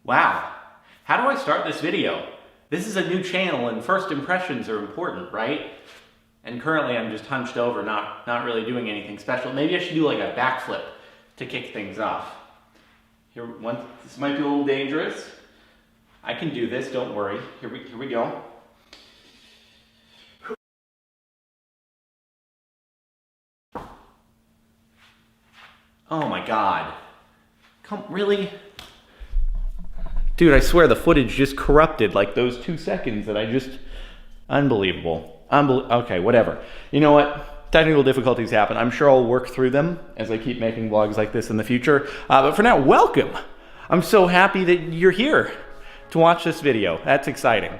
Wow, how do I start this video? This is a new channel and first impressions are important, right? And currently I'm just hunched over, not really doing anything special. Maybe I should do like a backflip to kick things off. This might be a little dangerous. I can do this, don't worry. Here we go. Oh my God. Really? Dude, I swear the footage just corrupted like those 2 seconds that I just... Unbelievable. Okay, whatever. You know what? Technical difficulties happen. I'm sure I'll work through them as I keep making vlogs like this in the future. But for now, welcome! I'm so happy that you're here to watch this video. That's exciting.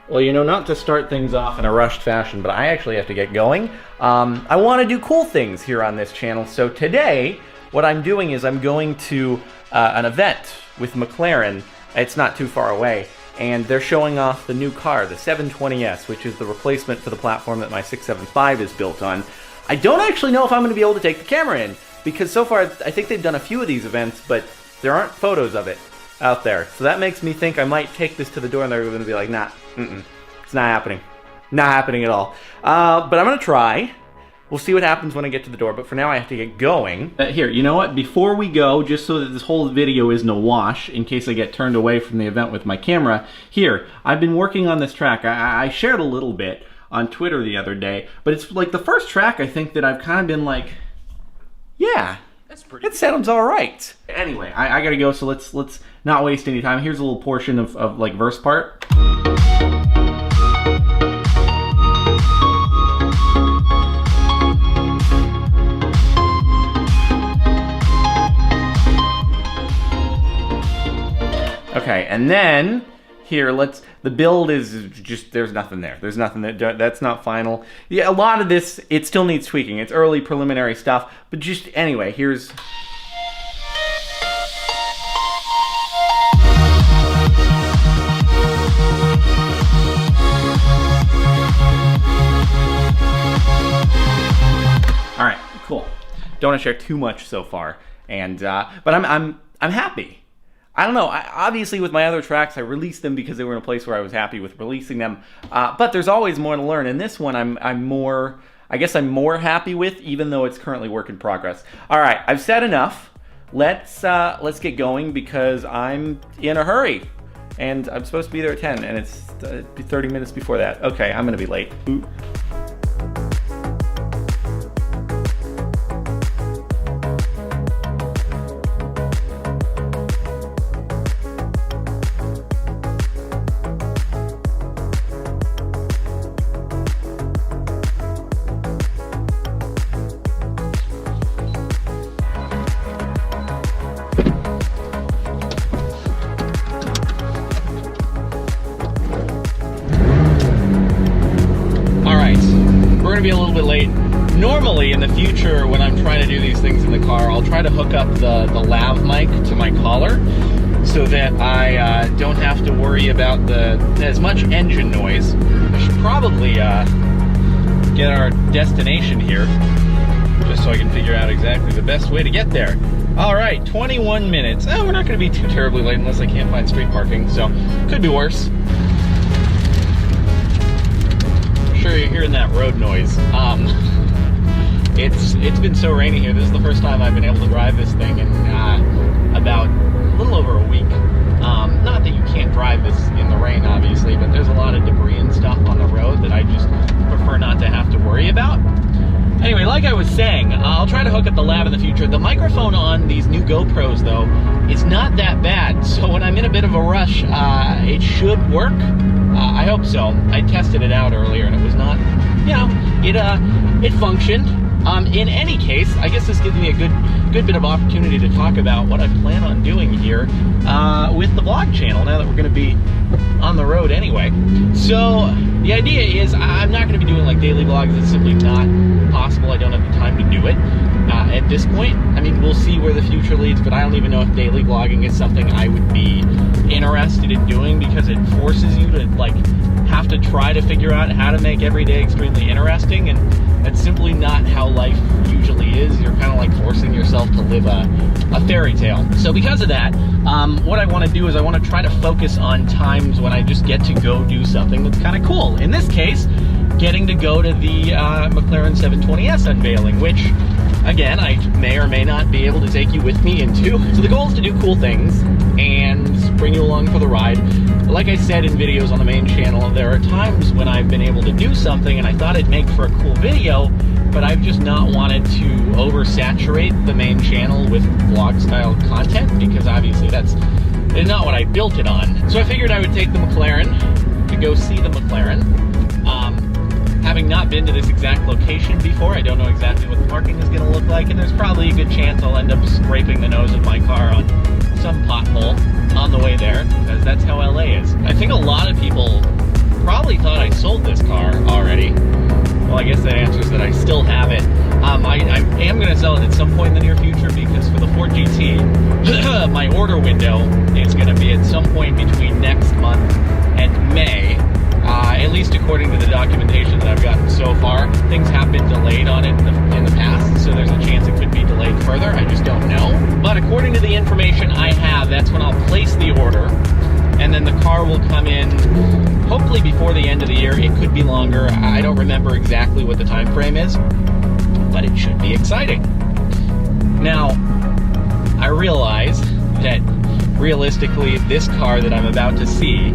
Well, you know, not to start things off in a rushed fashion, but I actually have to get going. I want to do cool things here on this channel. So today, what I'm doing is I'm going to an event with McLaren. It's not too far away, and they're showing off the new car, the 720S, which is the replacement for the platform that my 675 is built on. I don't actually know if I'm going to be able to take the camera in, because so far I think they've done a few of these events, but there aren't photos of it out there. So that makes me think I might take this to the door and they're going to be like, nah, it's not happening. Not happening at all. But I'm going to try. We'll see what happens when I get to the door, but for now I have to get going. Here, you know what? Before we go, just so that this whole video isn't a wash, in case I get turned away from the event with my camera, here, I've been working on this track. I shared a little bit on Twitter the other day, but it's like the first track I think that I've kind of been like, yeah, it sounds all right. Anyway, I gotta go, so let's not waste any time. Here's a little portion of like verse part. Okay, and then here, the build is just, there's nothing there. There's nothing that's not final. Yeah, a lot of this, it still needs tweaking. It's early preliminary stuff, but just, anyway, here's... All right, cool. Don't want to share too much so far, and but I'm happy. I don't know, obviously with my other tracks, I released them because they were in a place where I was happy with releasing them, but there's always more to learn, and this one I guess I'm more happy with, even though it's currently work in progress. All right, I've said enough. Let's get going because I'm in a hurry, and I'm supposed to be there at 10, and it's 30 minutes before that. Okay, I'm gonna be late. Ooh. Be a little bit late. Normally in the future when I'm trying to do these things in the car, I'll try to hook up the lav mic to my collar so that I don't have to worry about as much engine noise. I should probably get our destination here just so I can figure out exactly the best way to get there. Alright, 21 minutes. We're not going to be too terribly late unless I can't find street parking, so could be worse. Sure you're hearing that road noise. It's been so rainy here. This is the first time I've been able to drive this thing in about a little over a week. Not that you can't drive this in the rain, obviously, but there's a lot of debris and stuff on the road that I just prefer not to have to worry about. Anyway, like I was saying, I'll try to hook up the lav in the future. The microphone on these new GoPros, though, is not that bad. So when I'm in a bit of a rush, it should work. I hope so. I tested it out earlier and it was not, you know, it functioned. In any case, I guess this gives me a good bit of opportunity to talk about what I plan on doing here with the vlog channel now that we're going to be on the road anyway. So the idea is I'm not going to be doing like daily vlogs. It's simply not possible. I don't have the time to do it at this point. I mean, we'll see where the future leads, but I don't even know if daily vlogging is something I would be interested in doing because it forces you to like have to try to figure out how to make every day extremely interesting, and that's simply not how life usually is. You're kind of like forcing yourself to live a fairy tale. So because of that, what I want to do is I want to try to focus on times when I just get to go do something that's kind of cool. In this case, getting to go to the McLaren 720S unveiling, which, again, I may or may not be able to take you with me into. So the goal is to do cool things and bring you along for the ride. Like I said in videos on the main channel, there are times when I've been able to do something and I thought it'd make for a cool video, but I've just not wanted to oversaturate the main channel with vlog-style content, because obviously that's not what I built it on. So I figured I would take the McLaren to go see the McLaren. Having not been to this exact location before, I don't know exactly what the parking is going to look like, and there's probably a good chance I'll end up scraping the nose of my car on some pothole on the way there, because that's how LA is. I think a lot of people probably thought I sold this car already. Well, I guess that answers that I still have it. I am going to sell it at some point in the near future, because for the Ford GT, my order window is going to be at some point between next month and May. At least according to the documentation that I've gotten so far. Things have been delayed on it in the past, so there's a chance it could be delayed further. I just don't know. But according to the information I have, that's when I'll place the order, and then the car will come in hopefully before the end of the year. It could be longer. I don't remember exactly what the time frame is, but it should be exciting. Now, I realize that realistically, this car that I'm about to see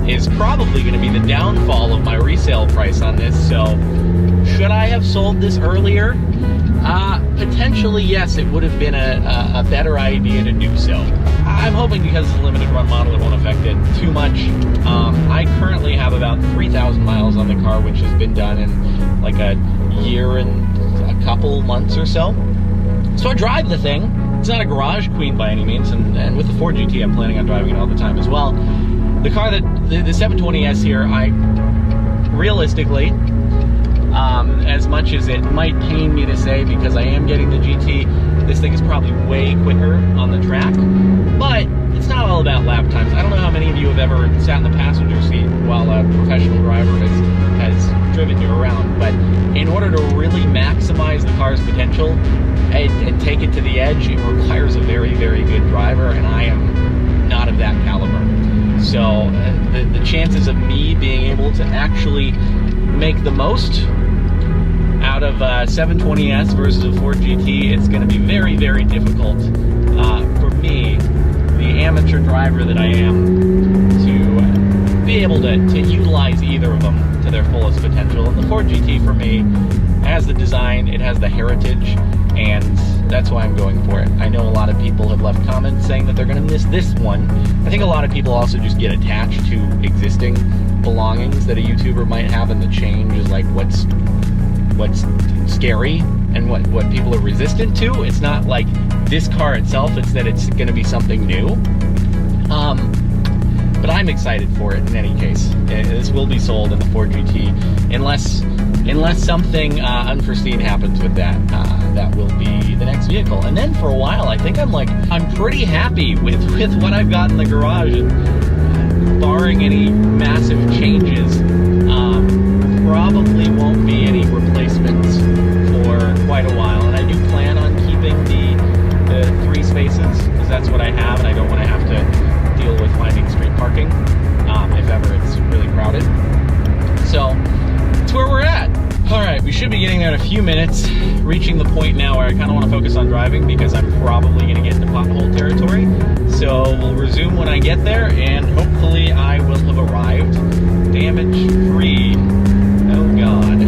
is probably going to be the downfall of my resale price on this. So should I have sold this earlier? Potentially, yes, it would have been a better idea to do so. I'm hoping because it's a limited run model, it won't affect it too much. I currently have about 3,000 miles on the car, which has been done in like a year and a couple months or so. So I drive the thing. It's not a garage queen by any means, and with the Ford GT, I'm planning on driving it all the time as well. The car that, the 720S here, I realistically, as much as it might pain me to say because I am getting the GT, this thing is probably way quicker on the track, but it's not all about lap times. I don't know how many of you have ever sat in the passenger seat while a professional driver has driven you around, but in order to really maximize the car's potential and take it to the edge, it requires a very, very good driver, and I am not of that caliber. So the chances of me being able to actually make the most out of a 720S versus a Ford GT, it's going to be very, very difficult for me, the amateur driver that I am, to be able to utilize either of them to their fullest potential. And the Ford GT for me has the design, it has the heritage, and that's why I'm going for it. I know a lot of people have left comments saying that they're going to miss this one. I think a lot of people also just get attached to existing belongings that a YouTuber might have, and the change is like what's scary and what people are resistant to. It's not like this car itself, it's that it's going to be something new. But I'm excited for it in any case. This will be sold in the Ford GT unless something unforeseen happens with that. That will be the next vehicle. And then for a while, I think I'm pretty happy with what I've got in the garage. Barring any massive changes, probably won't be any replacements for quite a while. And I do plan on keeping the 3 spaces, because that's what I have, and I don't want to have to deal with finding street parking if ever it's really crowded. So that's where we're at. Alright, we should be getting there in a few minutes, reaching the point now where I kind of want to focus on driving because I'm probably going to get into pothole territory. So we'll resume when I get there, and hopefully I will have arrived damage-free. Oh god.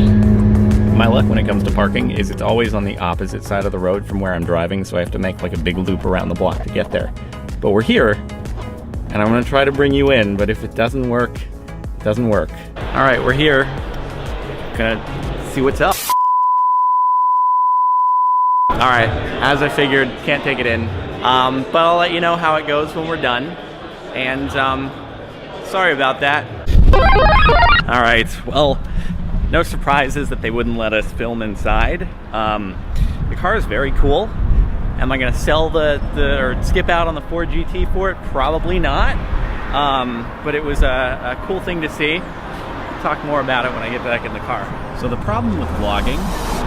My luck when it comes to parking is it's always on the opposite side of the road from where I'm driving, so I have to make like a big loop around the block to get there. But we're here, and I'm going to try to bring you in, but if it doesn't work, it doesn't work. Alright, we're here. Gonna see what's up. Alright, as I figured, can't take it in. But I'll let you know how it goes when we're done. And sorry about that. Alright, well, no surprises that they wouldn't let us film inside. The car is very cool. Am I gonna sell or skip out on the Ford GT for it? Probably not. But it was a cool thing to see. Talk more about it when I get back in the car. So the problem with vlogging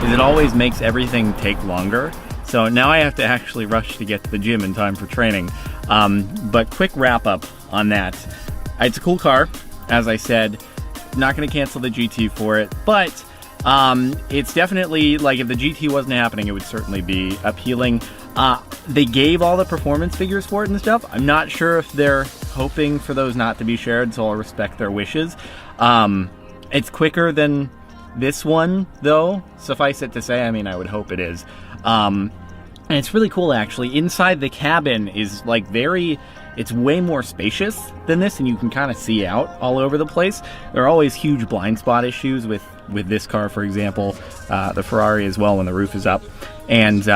is it always makes everything take longer. So now I have to actually rush to get to the gym in time for training. But quick wrap up on that. It's a cool car, as I said. Not going to cancel the GT for it, but it's definitely, like, if the GT wasn't happening, it would certainly be appealing. They gave all the performance figures for it and stuff. I'm not sure if they're hoping for those not to be shared, so I'll respect their wishes. It's quicker than this one, though, suffice it to say. I mean, I would hope it is. And it's really cool, actually. Inside the cabin is, like, it's way more spacious than this, and you can kind of see out all over the place. There are always huge blind spot issues with this car, for example, the Ferrari as well, when the roof is up. And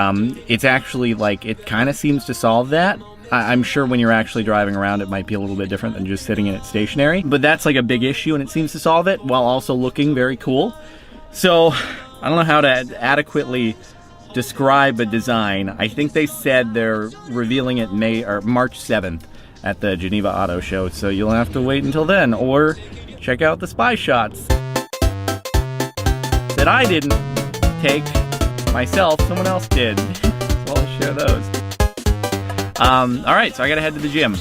it's actually, like, it kind of seems to solve that. I'm sure when you're actually driving around, it might be a little bit different than just sitting in it stationary. But that's, like, a big issue, and it seems to solve it while also looking very cool. So I don't know how to adequately describe a design. I think they said they're revealing it March 7th at the Geneva Auto Show, so you'll have to wait until then, or check out the spy shots that I didn't take myself, someone else did. So I'll share those. Alright, so I gotta head to the gym.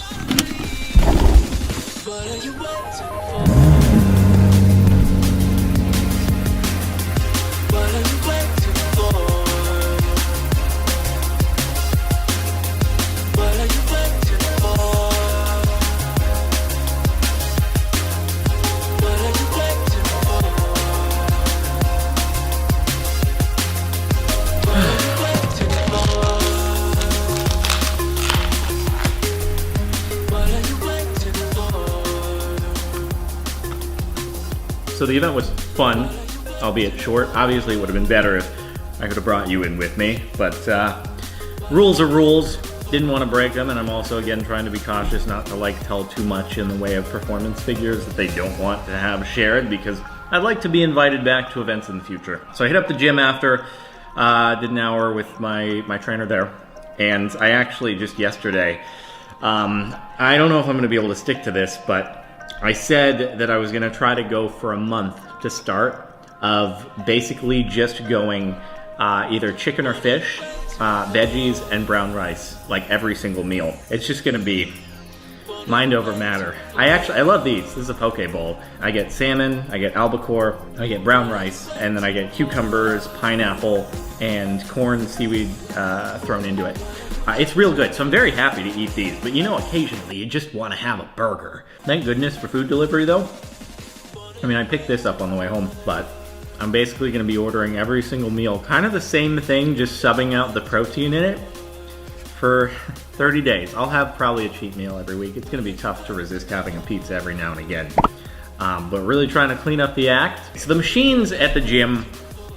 So the event was fun, albeit short. Obviously, it would have been better if I could have brought you in with me, but rules are rules. Didn't want to break them, and I'm also, again, trying to be cautious not to, like, tell too much in the way of performance figures that they don't want to have shared, because I'd like to be invited back to events in the future. So I hit up the gym after, did an hour with my trainer there, and I actually, just yesterday, I don't know if I'm going to be able to stick to this, but I said that I was going to try to go for a month to start of basically just going either chicken or fish, veggies, and brown rice, like every single meal. It's just going to be mind over matter. I love these. This is a poke bowl. I get salmon, I get albacore, I get brown rice, and then I get cucumbers, pineapple, and corn seaweed thrown into it. It's real good, so I'm very happy to eat these. But you know, occasionally you just want to have a burger. Thank goodness for food delivery, though. I mean, I picked this up on the way home, but I'm basically going to be ordering every single meal. Kind of the same thing, just subbing out the protein in it for 30 days. I'll have probably a cheat meal every week. It's going to be tough to resist having a pizza every now and again. But really trying to clean up the act. So the machines at the gym,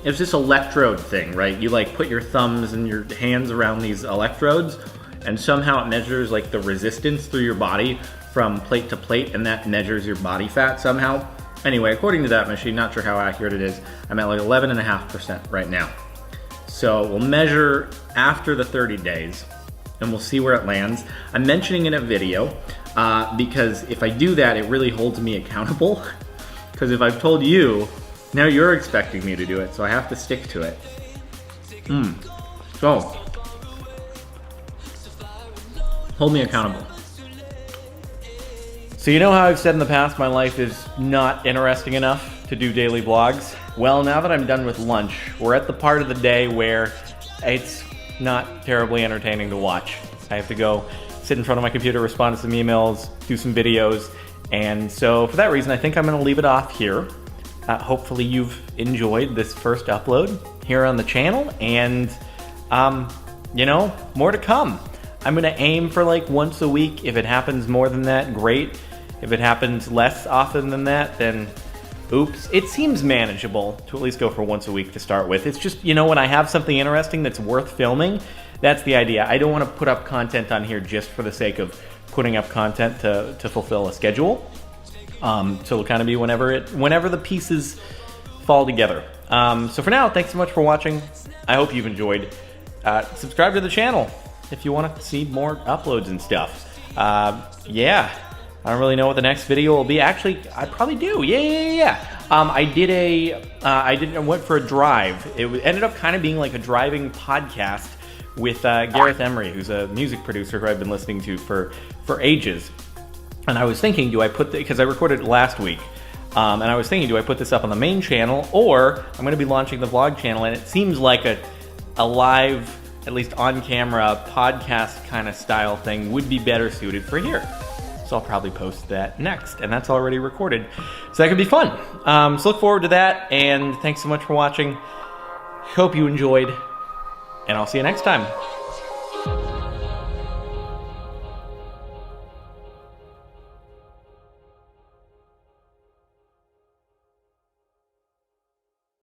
it's this electrode thing, right? You, like, put your thumbs and your hands around these electrodes, and somehow it measures, like, the resistance through your body from plate to plate, and that measures your body fat somehow. Anyway, according to that machine, not sure how accurate it is, I'm at like 11.5% right now. So we'll measure after the 30 days, and we'll see where it lands. I'm mentioning it in a video because if I do that, it really holds me accountable. Because if I've told you, now you're expecting me to do it, so I have to stick to it. So, hold me accountable. So you know how I've said in the past my life is not interesting enough to do daily vlogs? Well, now that I'm done with lunch, we're at the part of the day where it's not terribly entertaining to watch. I have to go sit in front of my computer, respond to some emails, do some videos, and so for that reason I think I'm going to leave it off here. Hopefully you've enjoyed this first upload here on the channel, and you know, more to come. I'm going to aim for like once a week. If it happens more than that, great. If it happens less often than that, then oops. It seems manageable to at least go for once a week to start with. It's just, you know, when I have something interesting that's worth filming, that's the idea. I don't want to put up content on here just for the sake of putting up content to fulfill a schedule. So it'll kind of be whenever the pieces fall together. So for now, thanks so much for watching. I hope you've enjoyed. Subscribe to the channel if you want to see more uploads and stuff. Yeah, I don't really know what the next video will be. Actually, I probably do. Yeah. I went for a drive. Ended up kind of being like a driving podcast with Gareth Emery, who's a music producer who I've been listening to for ages. And I was thinking, because I recorded it last week, and I was thinking, do I put this up on the main channel, or I'm going to be launching the vlog channel, and it seems like a live, at least on-camera, podcast kind of style thing would be better suited for here. So I'll probably post that next, and that's already recorded. So that could be fun. So look forward to that, and thanks so much for watching. Hope you enjoyed, and I'll see you next time.